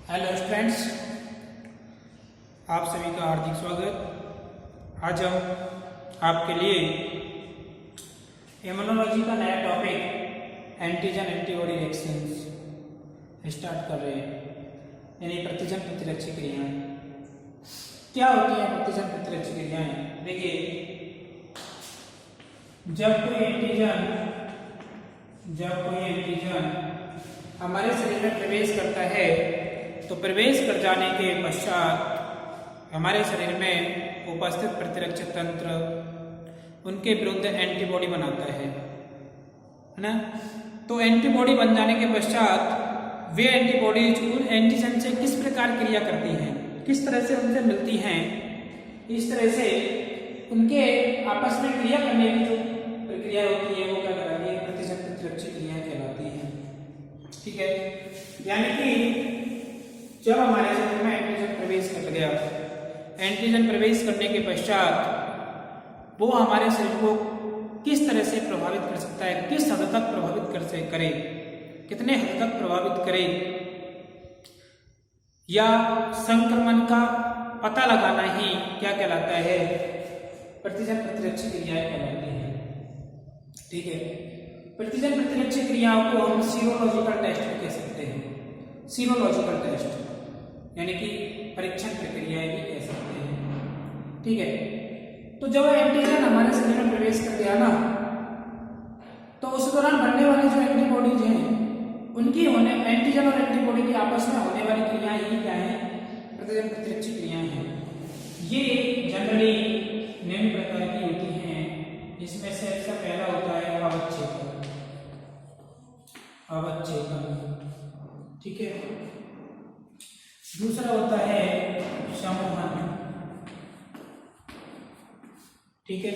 Hello students, आप सभी का हार्दिक स्वागत। आज हम आपके लिए इम्यूनोलॉजी का नया topic antigen antibody reactions start कर रहे हैं, यानी प्रतिजन प्रतिरक्षी क्रियाएं। क्या होती हैं प्रतिजन प्रतिरक्षी क्रियाएं? देखिए, जब कोई एंटीजन हमारे शरीर में प्रवेश करता है तो प्रवेश कर जाने के पश्चात हमारे शरीर में उपस्थित प्रतिरक्षी तंत्र उनके विरुद्ध एंटीबॉडी बनाता है ना। तो एंटीबॉडी बन जाने के पश्चात वे एंटीबॉडीज उन एंटीजन से किस प्रकार क्रिया करती हैं, किस तरह से उनसे मिलती हैं, इस तरह से उनके आपस में क्रिया करने की जो प्रक्रिया होती है वो क्या कहलाती है? प्रतिजन प्रतिरक्षी क्रिया कहलाती है। ठीक है, यानी कि जब हमारे शरीर में एंटीजन प्रवेश कर गया, एंटीजन प्रवेश करने के पश्चात वो हमारे शरीर को किस तरह से प्रभावित कर सकता है, किस हद तक प्रभावित कर से करे, कितने हद तक प्रभावित करे, या संक्रमण का पता लगाना ही क्या कहलाता है? प्रतिजन प्रतिरक्षी क्रियाएं कहलाती हैं। ठीक है, प्रतिजन प्रतिरक्षी क्रियाओं को हम सीरोलॉजिकल टेस्ट भी कह सकते हैं। सीरोलॉजिकल टेस्ट यानी कि परीक्षण प्रक्रियाएं भी कह सकते हैं। ठीक है, तो जब एंटीजन हमारे शरीर में प्रवेश कर गया ना, तो उस दौरान बनने वाली जो एंटीबॉडीज हैं उनकी होने एंटीजन और एंटीबॉडी की आपस में होने वाली क्रियाएं ही क्या है? प्रतिजन प्रतिरक्षी क्रियाएं हैं। ये जनरली निम्न प्रकार की होती हैं, जिसमें से सबसे पहला होता है अवच्छेदन। ठीक है, दूसरा होता है समूहन। ठीक है,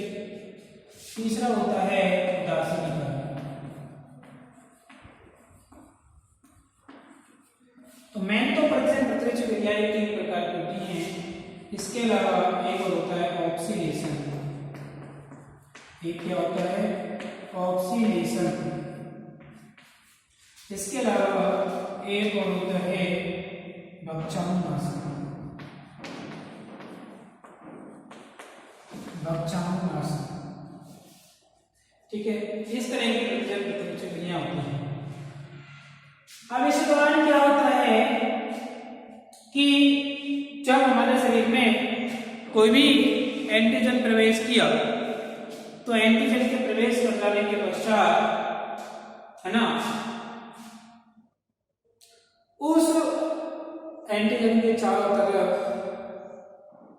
तीसरा होता है उदासीनीकरण। तो मेन तो प्रतिजन प्रतिरक्षी क्रियाएं तीन प्रकार की होती हैं। इसके अलावा एक और होता है ऑक्सीडेशन। एक क्या होता है? ऑक्सीडेशन। इसके अलावा एक और होता है भक्षानुनाशन। ठीक है, इस तरह की प्रतिजन प्रतिरक्षी क्रियाएं होती हैं। अब इस दौरान क्या होता है कि जब हमारे शरीर में कोई भी एंटीजन प्रवेश किया तो एंटीजन के प्रवेश कर जाने के पश्चात है ना, उस एंटीजन के चारों तरफ,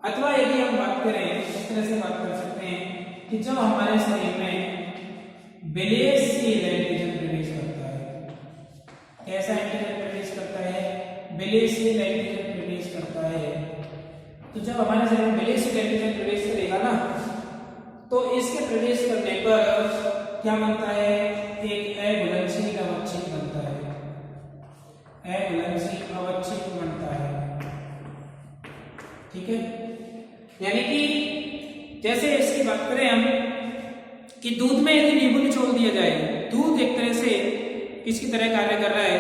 अथवा यदि हम बात करें इस तरह से बात कर सकते हैं कि जब हमारे शरीर में विलेयशील एंटीजन प्रवेश करता है, कैसा एंटीजन प्रवेश करता है? विलेयशील एंटीजन प्रवेश करता है। तो जब हमारे शरीर में विलेयशील एंटीजन प्रवेश करेगा ना, तो इसके प्रवेश करने पर क्या बनता है? एक अघुलनशील अवच्छेद बनता है। अघुलनशील अवच्छेद बनता है। ठीक है, यानी कि जैसे इसकी बात करें हम कि दूध में यदि नींबू निचोड़ दिया जाए, दूध एक तरह से किसकी तरह कार्य कर रहा है?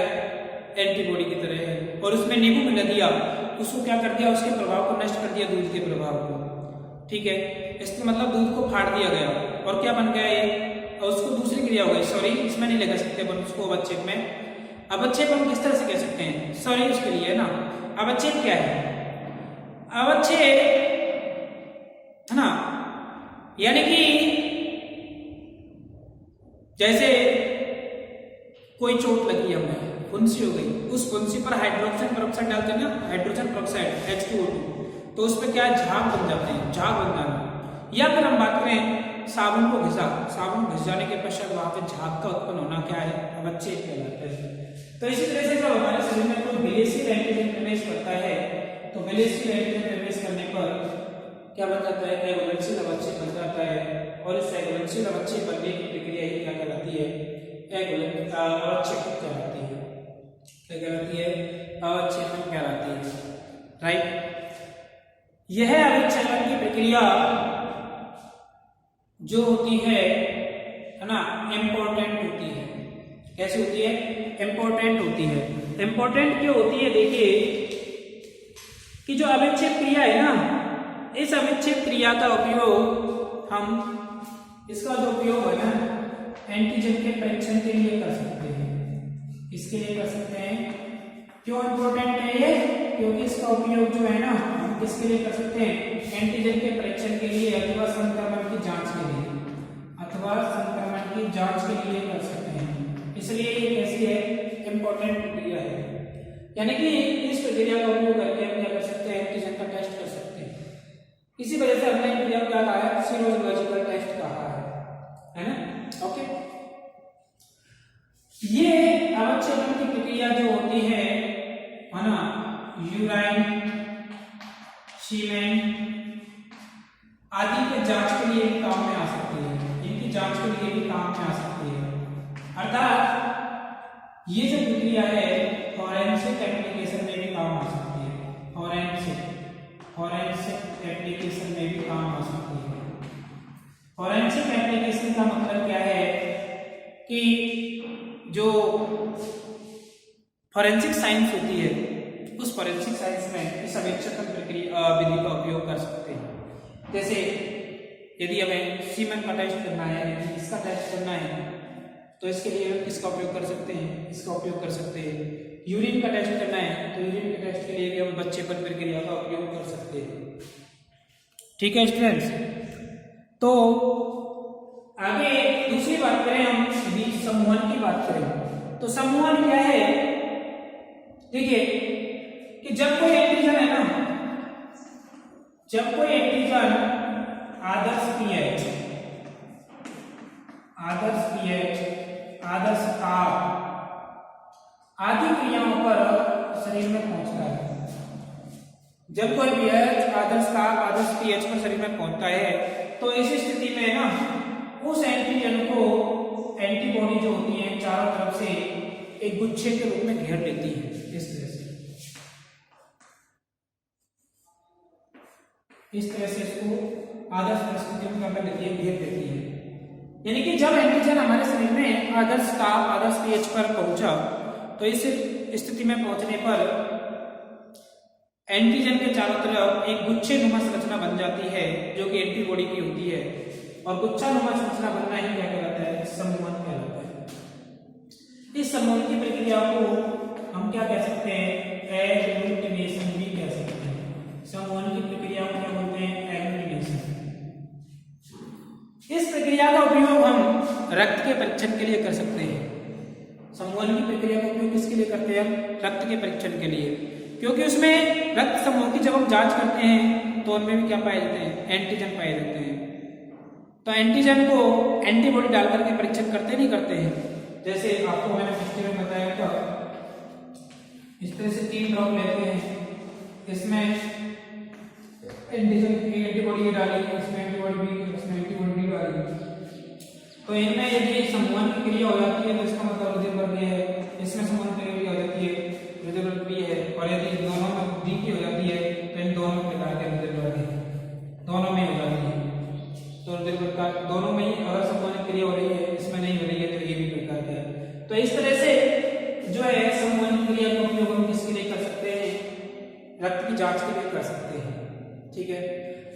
एंटीबॉडी की तरह है, और उसमें नींबू मिला दिया, उसको क्या कर दिया? उसके प्रभाव को नष्ट कर दिया, दूध के प्रभाव को। ठीक है, इसका मतलब दूध को फाड़ दिया गया और क्या बन गया ये? और उसको दूसरी क्रिया हो गई, सॉरी इसमें नहीं लगा सकते अपन उसको अवच्छेद में। अवच्छेद हम किस तरह से कह सकते हैं? सॉरी उसके लिए है ना। अवच्छेद क्या है? अवच्छेद है ना, यानी कि जैसे कोई चोट लगी हमें, फुंसी हो गई, उस फुंसी पर हाइड्रोजन पेरोक्साइड डालते हैं ना, हाइड्रोजन पेरोक्साइड H2O2, तो उस पर क्या झाग बन जाते हैं, झाग बन जाना। या फिर हम बात करें साबुन को घिसा, साबुन घिस जाने के पश्चात वहां पे झाग का उत्पन्न होना क्या है? अवच्छेद कहलाता है। तो इसी तरह से जब हमारे शरीर में कोई विलेयशील एंटीजन प्रवेश करता है तो विलेयशील एंटीजन प्रवेश करने पर क्या बन जाता है? अघुलनशील अवच्छेद बन जाता है, और इस अघुलनशील अवच्छेद बनने की प्रक्रिया ही क्या कहलाती है? अवच्छेदन कहलाती है। क्या कहलाती है? अवच्छेदन कहलाती है। राइट, यह अवच्छेदन की प्रक्रिया जो होती है ना, इम्पोर्टेंट होती है। कैसी होती है? इम्पोर्टेंट होती है। इम्पोर्टेंट क्यों होती है? देखिए कि जो अविच्छेद क्रिया है ना, इस अविच्छेद क्रिया का उपयोग हम, इसका जो उपयोग है ना एंटीजन के परीक्षण के लिए कर सकते हैं। इसके लिए कर सकते हैं। क्यों इम्पोर्टेंट है ये? क्योंकि इसका उपयोग जो है ना हम किसके लिए कर सकते हैं? एंटीजन के परीक्षण के लिए अथवा संक्रमण की जांच के लिए, अथवा संक्रमण की जांच के लिए कर सकते हैं। इसलिए ये कैसी है? इम्पोर्टेंट प्रक्रिया है। यानी कि इस प्रक्रिया का उपयोग करके हम क्या कर सकते हैं? एंटीजन का टेस्ट कर सकते हैं। इसी वजह से हमने प्रक्रिया को क्या कहा है? सीरोलॉजिकल टेस्ट कहा है ना? ओके, ये अवक्षेपण की प्रक्रिया जो होती है ना, यूराइन, सीमेन आदि के जांच के लिए भी काम में आ सकती है। इनकी जांच के लिए भी काम में आ सकती है। अर्थात ये जो प्रक्रिया है फॉरेंसिक एप्लीकेशन में भी काम आ सकती है। फॉरेंसिक एप्लीकेशन में भी काम आ सकती है। फॉरेंसिक एप्लीकेशन का मतलब क्या है कि जो फॉरेंसिक साइंस होती है, उस फॉरेंसिक साइंस में इस अवेक्षण प्रक्रिया विधि का उपयोग कर सकते हैं। जैसे यदि हमें सीमेन का टेस्ट करना है, इसका टेस्ट करना है, तो इसके लिए इसका उपयोग कर सकते हैं, इसका उपयोग कर सकते हैं। यूरिन का टेस्ट करना है, तो यूरिन के टेस्ट के लिए भी हम बच्चेपन प्रक्रिया का उपयोग कर सकते हैं। ठीक है स्टूडेंट्स, तो आगे दूसरी बात करें हम, यदि समूहन की बात करें तो समूहन क्या है? देखिए कि जब कोई एंटीजन है ना, जब कोई एंटीजन आदर्श पीएच, आदर्श ताप आदि क्रियाओं पर शरीर में पहुंचता है, जब कोई पीएच आदर्श ताप आदर्श पीएच पर शरीर में पहुंचता है, तो इस स्थिति में ना उस एंटीजन को एंटीबॉडी जो होती है चारों तरफ से एक गुच्छे के रूप में घेर लेती है। इस तरह से इसको आदर्श परिस्थितियों में क्या लेती है? घेर देती है। यानी कि जब एंटीजन हमारे शरीर में आदर्श ताप आदर्श पीएच पर पहुंचा, तो इस स्थिति में पहुंचने पर एंटीजन के चारों तरफ एक गुच्छे नुमा संरचना बन जाती है जो कि एंटीबॉडी की होती है, और गुच्छा नुमा संरचना बनना ही क्या कहलाता है? समूहन कहलाता है। इस समूहन की प्रक्रिया को हम क्या कह सकते हैं? एग्लूटिनेशन भी कह सकते हैं। समूहन की प्रक्रिया को क्या बोलते हैं? एग्लूटिनेशन। इस प्रक्रिया का उपयोग हम रक्त के परीक्षण के लिए कर सकते हैं। समूहन की प्रक्रिया का उपयोग किसके लिए करते हैं? रक्त के परीक्षण के लिए, क्योंकि उसमें रक्त समूह की जब हम जांच करते हैं तो उनमें भी क्या पाए जाते हैं? एंटीजन पाए जाते हैं। तो एंटीजन को एंटीबॉडी डालकर के परीक्षण करते नहीं करते हैं। जैसे आपको मैंने पिछले में बताया था, इस तरह से 3 ड्रॉप लेते हैं, इसमें एंटीजन की एंटीबॉडी डाली, इसमें एंटीबॉडी भी, इसमें एंटीबॉडी भी डाली, तो इनमें यदि समूहन की क्रिया हो जाती है तो इसका मतलब हृदय वर्ग है, इसमें समूहन की क्रिया हो जाती है हृदय वर्ग भी है, और यदि दोनों में डी की हो जाती है तो इन दोनों प्रकार के हृदय वर्ग है, दोनों में हो जाती है। तो हृदय वर्ग का दोनों में ही अगर समूहन क्रिया हो रही है, इसमें नहीं हो रही है, तो ये भी प्रकार का है। तो इस तरह से जो है समूहन क्रिया का उपयोग हम किसके लिए कर सकते हैं? रक्त की जांच के लिए कर सकते हैं। ठीक है,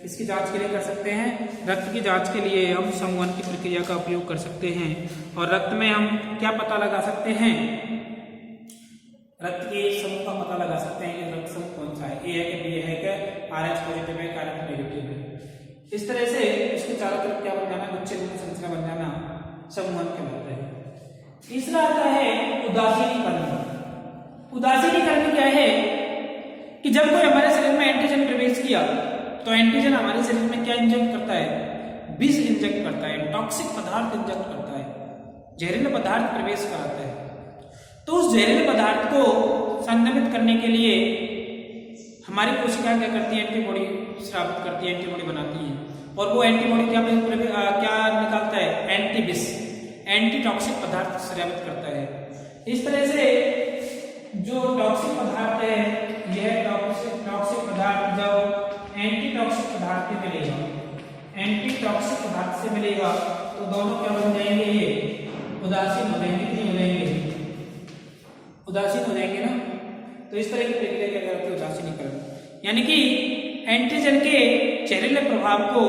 इसकी जांच के लिए कर सकते हैं। रक्त की जांच के लिए हम समूहन की प्रक्रिया का उपयोग कर सकते हैं। और रक्त में हम क्या पता लगा सकते हैं? रक्त के समूह का पता लगा सकते हैं कि रक्त समूह कौन सा है, ए है कि बी है कि RH पॉजिटिव है, RH नेगेटिव है। इस तरह से इसके चारों तरफ क्या बन जाना? गुच्छे की संरचना बन जाना समूहन कहलाता है। तीसरा आता है उदासीनीकरण। उदासीनीकरण क्या है कि जब कोई हमारे शरीर में एंटीजन प्रवेश किया तो एंटीजन हमारे शरीर में क्या इंजेक्ट करता है? विष इंजेक्ट करता है, टॉक्सिक पदार्थ इंजेक्ट करता है, जहरीला पदार्थ प्रवेश कराता है। तो उस जहरीले पदार्थ को संदमित करने के लिए हमारी कोशिका क्या करती है? एंटीबॉडी स्रावित करती है, एंटीबॉडी बनाती है, और वो एंटीबॉडी क्या निकालता है? एंटीविष, एंटी टॉक्सिक पदार्थ स्रावित करता है। इस तरह से जो टॉक्सिक पदार्थ है, यह टॉक्सिक पदार्थ जब एंटी टॉक्सिक पदार्थ से मिलेगा, एंटी टॉक्सिक पदार्थ से मिलेगा, तो दोनों क्या बन जाएंगे? ये उदासीन हो जाएंगे, नहीं हो जाएंगे? उदासीन हो जाएंगे ना। तो इस तरह की प्रक्रिया क्या कहलाती है? उदासीनीकरण। यानी कि एंटीजन के जहरीले प्रभाव को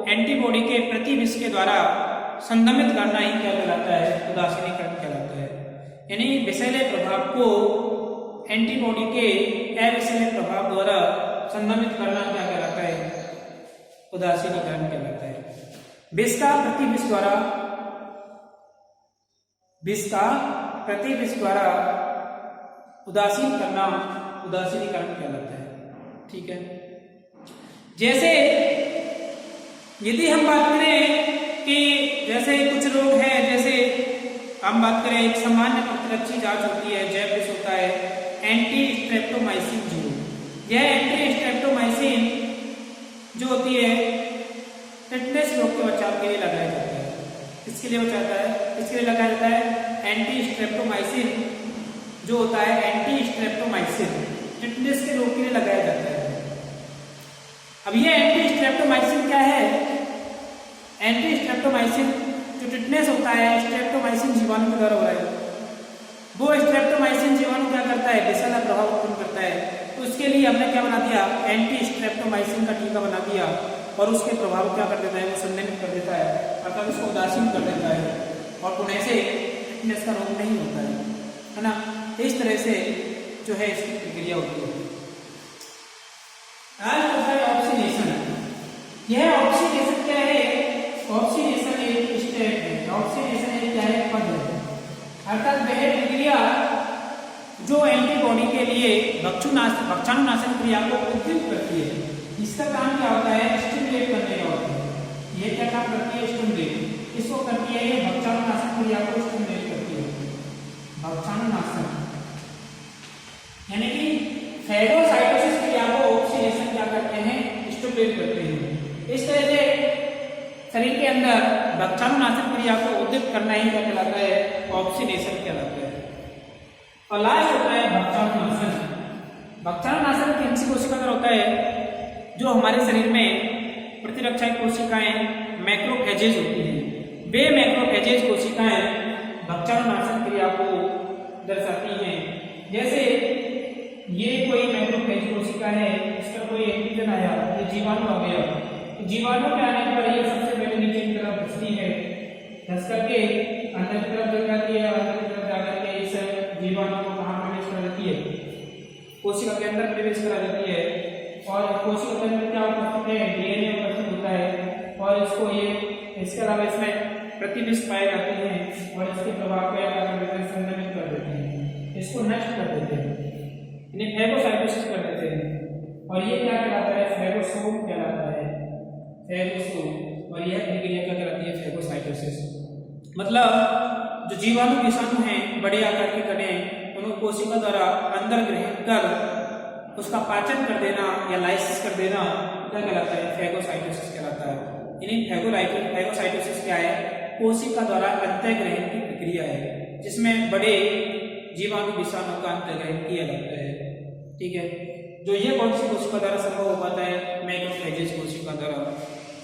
एंटीबॉडी के प्रतिविष के द्वारा संदमित करना ही क्या कहलाता है? उदासीनीकरण कहलाता है। यानी विषैले प्रभाव को एंटीबॉडी के अविषैले प्रभाव द्वारा संदमित करना क्या कहलाता है? उदासीनीकरण कहलाता है। विष का प्रतिविष द्वारा उदासीन करना उदासीनीकरण कहलाता है। ठीक है। जैसे यदि हम बात करें कि जैसे कुछ रोग हैं, जैसे हम बात करें एक सामान्य प्रतिरक्षी जांच होती है, जैव विष होता है एंटी स्ट्रेप्टोमाइसिन 0। यह एंटी स्ट्रेप्टोमाइसिन जो होती है टिटनेस रोग के बचाव के लिए लगाया जाता है। किसके लिए बचाता है? इसके लिए लगाया जाता है एंटी स्ट्रेप्टोमाइसिन जो होता है एंटी स्ट्रेप्टोमाइसिन टिटनेस के रोग के लिए लगाया जाता है। अब ये एंटी स्ट्रेप्टोमाइसिन क्या है? एंटी स्ट्रेप्टोमाइसिन जो टिटनेस होता है स्ट्रेप्टोमाइसिन जीवाणु के द्वारा हो रहा है। वो स्ट्रेप्टोमाइसिन जीवाणु क्या करता है? विषैला प्रभाव उत्पन्न करता है। तो उसके लिए हमने क्या बना दिया? एंटी स्ट्रेप्टोमाइसिन का टीका बना दिया और उसके प्रभाव क्या कर देता है? वो संदमित कर देता है, अर्थात उसको उदासीन कर देता है और पुनः से टिटनेस का रोग नहीं होता है ना। इस तरह से जो है इसकी प्रक्रिया होती है। आज होता है ऑक्सीडेशन। यह ऑक्सीडेशन क्या है? ऑक्सीडेशन एक स्टेप है, ऑक्सीडेशन एक क्या है? पद है। अर्थात वह प्रक्रिया जो एंटीबॉडी के लिए भक्षाणुनाशन क्रिया को उद्दीपित करती है। इसका काम क्या होता है? स्टिमुलेट करने का होता है। ये क्या काम करती है? स्टिमुलेट। इसको करती है ये भक्षाणुनाशन क्रिया को स्टिमुलेट करती है। भक्षाणुनाशन यानी कि फैगोसाइटोसिस क्रिया को ऑक्सीडेशन क्या करते हैं? स्टिमुलेट करते हैं। इस तरह से शरीर के अंदर भक्षाणुनाशन क्रिया को उद्दीपित करना ही क्या कहलाता है? ऑक्सीडेशन कहलाता है। और लास्ट होता है भक्षाणुनाशन। भक्षाणुनाशन किसी कोशिका का होता है जो हमारे शरीर में प्रतिरक्षा कोशिकाएं मैक्रोफेजेज होती हैं। वे मैक्रोफेजेज कोशिकाएं भक्षाणुनाशन क्रिया को दर्शाती हैं। जैसे ये कोई मैक्रोफेज कोशिका है, इसका कोई एंटीजन आया, ये जीवाणु आ गया। तो जीवाणु के आने पर ये सबसे पहले नीचे की तरफ धंसती है, धंस करके अंदर की तरफ चल जाती है, अंदर की तरफ जाकर के इस जीवाणु को कहाँ प्रवेश करा देती है? कोशिका के अंदर प्रवेश करा देती है। और कोशिका के अंदर क्या उपस्थित है? डीएनए उपस्थित होता है और इसको इसके अलावा इसमें प्रतिविष पाए जाते हैं और इसके प्रभाव को क्या कर देते हैं? संदमित कर देते हैं, इसको नष्ट कर देते हैं, इन्हें फैगोसाइटोसिस कर देते हैं। और ये क्या कहलाता है? फैगोसोम कहलाता है, फैगोसोम। और यह प्रक्रिया क्या कहलाती है? फैगोसाइटोसिस। मतलब जो जीवाणु विषाणु हैं, बड़े आकार के कण हैं, उनको कोशिका द्वारा अंदर ग्रहण कर उसका पाचन कर देना या लाइसिस कर देना क्या कहलाता है? फैगोसाइटोसिस कहलाता है। यानी फैगोसाइटोसिस क्या है? कोशिका द्वारा अंतःग्रहण की प्रक्रिया है जिसमें बड़े जीवाणु विषाणु का अंतःग्रहण किया जाता है। ठीक है। जो ये कौन सी कोशिका द्वारा संभव हो पाता है? मैक्रोफेजेज कोशिका द्वारा।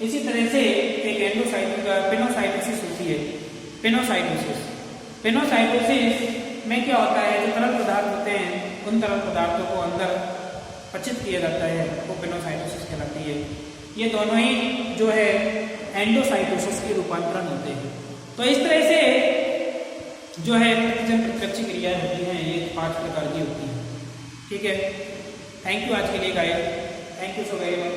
इसी तरह से एक पेनोसाइटोसिस होती है। पेनोसाइटोसिस में क्या होता है? जो तरल पदार्थ होते हैं उन तरल पदार्थों को अंदर पचित किया जाता है, वो पेनोसाइटोसिस कहलाती है। ये दोनों ही जो है एंडोसाइटोसिस के रूपांतरण होते हैं। तो इस तरह से जो है प्रतिरक्षी क्रियाएं होती हैं, ये 5 प्रकार की होती हैं। ठीक है। थैंक यू आज के लिए guys. Thank you so very much.